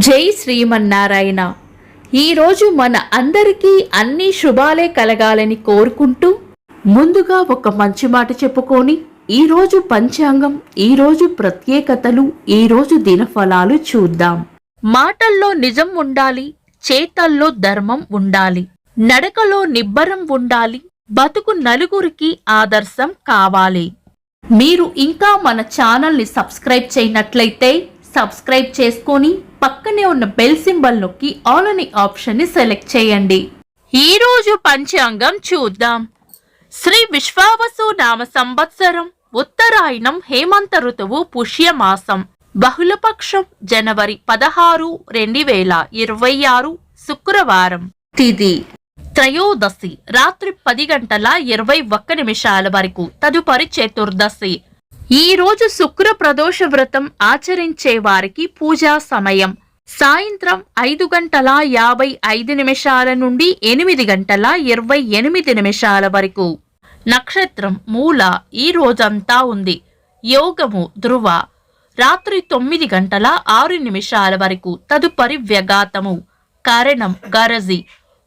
జై శ్రీమన్నారాయణ. ఈరోజు మన అందరికీ అన్ని శుభాలే కలగాలని కోరుకుంటూ ముందుగా ఒక మంచి మాట చెప్పుకొని ఈరోజు పంచాంగం, ఈరోజు ప్రత్యేకతలు, ఈరోజు దినఫలాలు చూద్దాం. మాటల్లో నిజం ఉండాలి, చేతల్లో ధర్మం ఉండాలి, నడకలో నిబ్బరం ఉండాలి, బతుకు నలుగురికి ఆదర్శం కావాలి. మీరు ఇంకా మన ఛానల్ని సబ్స్క్రైబ్ చేయనట్లయితే సబ్స్క్రైబ్ చేసుకొని పక్కనే ఉన్న బెల్ సింబల్ నొక్కి ఆల్ అనే ఆప్షన్ ని సెలెక్ట్ చేయండి. ఈ రోజు పంచాంగం చూద్దాం. శ్రీ విశ్వావసు నామ సంవత్సరం, ఉత్తరాయణం, హేమంత ఋతువు, పుష్యమాసం, బహుళపక్షం, జనవరి 16, 2026, శుక్రవారం. తిథి త్రయోదశి, రాత్రి 10:21 వరకు. తదుపరి చతుర్దశి. ఈ రోజు శుక్ర ప్రదోష వ్రతం ఆచరించే వారికి పూజా సమయం సాయంత్రం 5:55 నుండి 8:28 వరకు. నక్షత్రం మూల, ఈ రోజంతా ఉంది. యోగము ధ్రువ, రాత్రి 9:06 వరకు. తదుపరి వ్యగాతము. కరణం గరజి,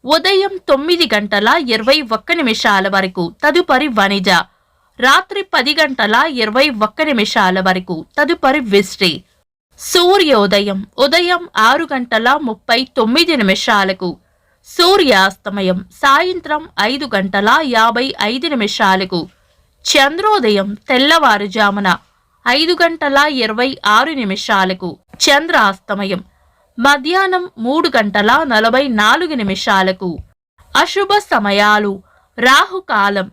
ఉదయం 9:21 వరకు. తదుపరి వనిజ, రాత్రి 10:21 వరకు. తదుపరి విష్టి. సూర్యోదయం ఉదయం 6:39. సూర్యాస్తమయం సాయంత్రం 5:55. చంద్రోదయం తెల్లవారుజామున 5:26. చంద్రాస్తమయం మధ్యాహ్నం 3:44. అశుభ సమయాలు. రాహుకాలం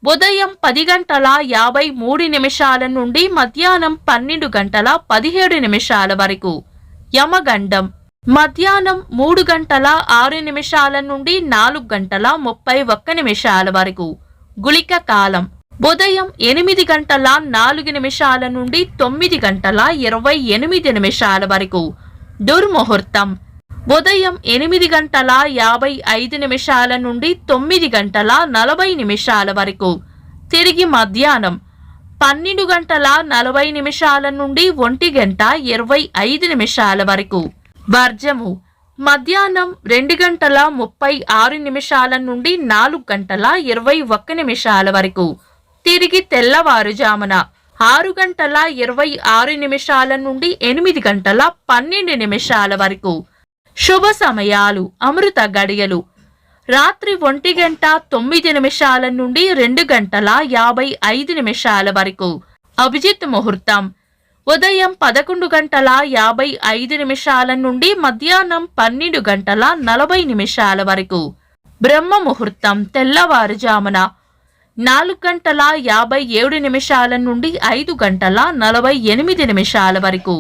ఉదయం 10:53 నుండి మధ్యాహ్నం 12:17 వరకు. యమగండం మధ్యాహ్నం 3:06 నుండి 4:31 వరకు. గుళిక కాలం ఉదయం 8:04 నుండి 9:28 వరకు. దుర్ముహూర్తం ఉదయం 8:55 నుండి 9:40 వరకు. తిరిగి మధ్యాహ్నం 12:40 నుండి 1:25 వరకు. వర్జము మధ్యాహ్నం 2:36 నుండి 4:21 వరకు. తిరిగి తెల్లవారుజామున 6:26 నుండి 8:12 వరకు. శుభ సమయాలు. అమృత గడియలు రాత్రి 1:09 నుండి 2:55 వరకు. అభిజిత్ ముహూర్తం ఉదయం 11:55 నుండి మధ్యాహ్నం 12:40 వరకు. బ్రహ్మ ముహూర్తం తెల్లవారుజామున 4:57 నుండి 5:48 వరకు.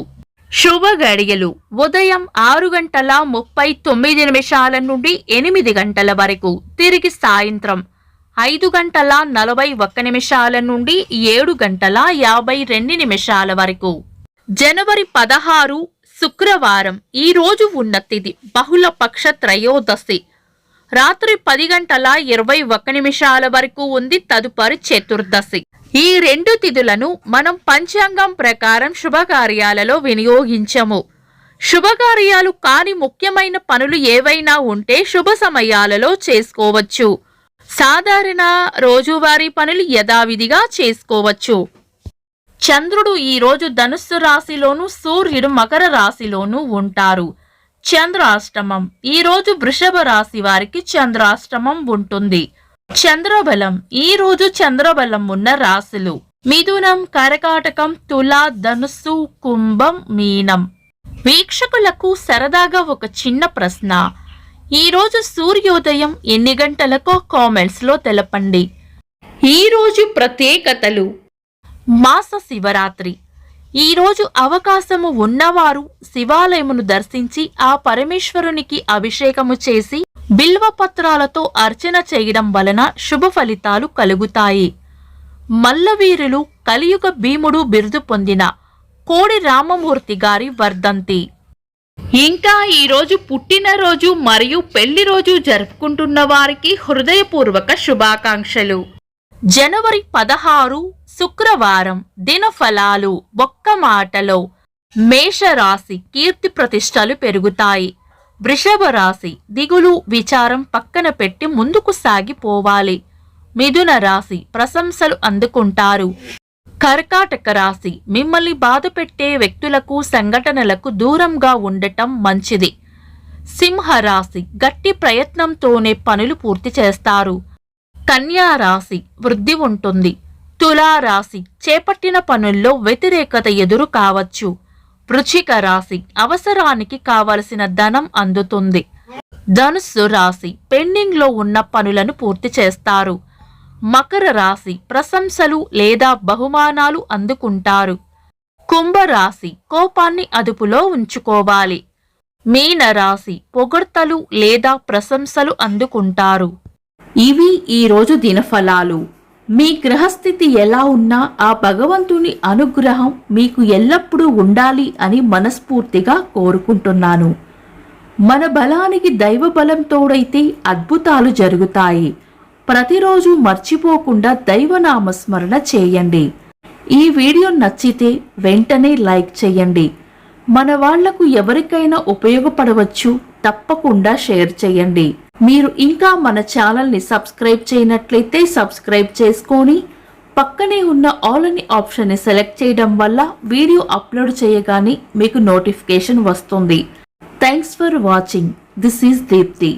శుభ గడియలు ఉదయం 6:39 నుండి 8 వరకు. తిరిగి సాయంత్రం 5:41 నుండి 7:52 వరకు. జనవరి 16 శుక్రవారం. ఈ రోజు ఉన్న తిథి బహుళపక్ష త్రయోదశి, రాత్రి 10:21 వరకు ఉంది. తదుపరి చతుర్దశి. ఈ రెండు తిథులను మనం పంచాంగం ప్రకారం శుభకార్యాలలో వినియోగించము. శుభకార్యాలు కాని ముఖ్యమైన పనులు ఏవైనా ఉంటే శుభ సమయాలలో చేసుకోవచ్చు. సాధారణ రోజువారీ పనులు యథావిధిగా చేసుకోవచ్చు. చంద్రుడు ఈ రోజు ధనుస్సు రాశిలోను, సూర్యుడు మకర రాశిలోను ఉంటారు. చంద్రాష్టమం ఈ రోజు వృషభ రాశి వారికి చంద్రాష్టమం ఉంటుంది. చంద్రబలం ఈ రోజు చంద్రబలం ఉన్న రాశులు మిథునం, కర్కాటకం, తుల, ధనుస్సు, కుంభం, మీనం. వీక్షకులకు సరదాగా ఒక చిన్న ప్రశ్న. ఈ రోజు సూర్యోదయం ఎన్ని గంటలకో కామెంట్స్ లో తెలపండి. ఈ రోజు ప్రత్యేకతలు. మాస శివరాత్రి. ఈ రోజు అవకాశము ఉన్నవారు శివాలయమును దర్శించి ఆ పరమేశ్వరునికి అభిషేకము చేసి బిల్వపత్రాలతో అర్చన చేయడం వలన శుభ ఫలితాలు కలుగుతాయి. మల్లవీరులు కలియుగ భీముడు బిరుదు పొందిన కోడి రామమూర్తి గారి వర్ధంతి. ఇంకా ఈరోజు పుట్టినరోజు మరియు పెళ్లి రోజు జరుపుకుంటున్న వారికి హృదయపూర్వక శుభాకాంక్షలు. జనవరి 16 శుక్రవారం. దినఫలాలు ఒక్క మాటలో. మేషరాశి కీర్తి ప్రతిష్టలు పెరుగుతాయి. వృషభ రాశి దిగులు విచారం పక్కన పెట్టి ముందుకు సాగిపోవాలి. మిథున రాశి ప్రశంసలు అందుకుంటారు. కర్కాటక రాశి మిమ్మల్ని బాధపెట్టే వ్యక్తులకు సంఘటనలకు దూరంగా ఉండటం మంచిది. సింహరాశి గట్టి ప్రయత్నంతోనే పనులు పూర్తి చేస్తారు. కన్యా రాశి వృద్ధి ఉంటుంది. తులారాశి చేపట్టిన పనుల్లో వ్యతిరేకత ఎదురు కావచ్చు. వృశ్చిక రాశి అవసరానికి కావలసిన ధనం అందుతుంది. ధనుస్సు రాశి పెండింగ్లో ఉన్న పనులను పూర్తి చేస్తారు. మకర రాశి ప్రశంసలు లేదా బహుమానాలు అందుకుంటారు. కుంభరాశి కోపాన్ని అదుపులో ఉంచుకోవాలి. మీన రాశి పొగడ్తలు లేదా ప్రశంసలు అందుకుంటారు. ఇవి ఈరోజు దినఫలాలు. మీ గ్రహస్థితి ఎలా ఉన్నా ఆ భగవంతుని అనుగ్రహం మీకు ఎల్లప్పుడూ ఉండాలి అని మనస్ఫూర్తిగా కోరుకుంటున్నాను. మన బలానికి దైవ బలం తోడైతే అద్భుతాలు జరుగుతాయి. ప్రతిరోజు మర్చిపోకుండా దైవనామస్మరణ చేయండి. ఈ వీడియో నచ్చితే వెంటనే లైక్ చేయండి. మన వాళ్లకు ఎవరికైనా ఉపయోగపడవచ్చు. తప్పకుండా షేర్ చేయండి. మీరు ఇంకా మన ఛానల్ని సబ్స్క్రైబ్ చేయనట్లయితే సబ్స్క్రైబ్ చేసుకొని పక్కనే ఉన్న ఆల్ అని ఆప్షన్ని సెలెక్ట్ చేయడం వల్ల వీడియో అప్లోడ్ చేయగానే మీకు నోటిఫికేషన్ వస్తుంది. Thanks for watching. This is Deepti.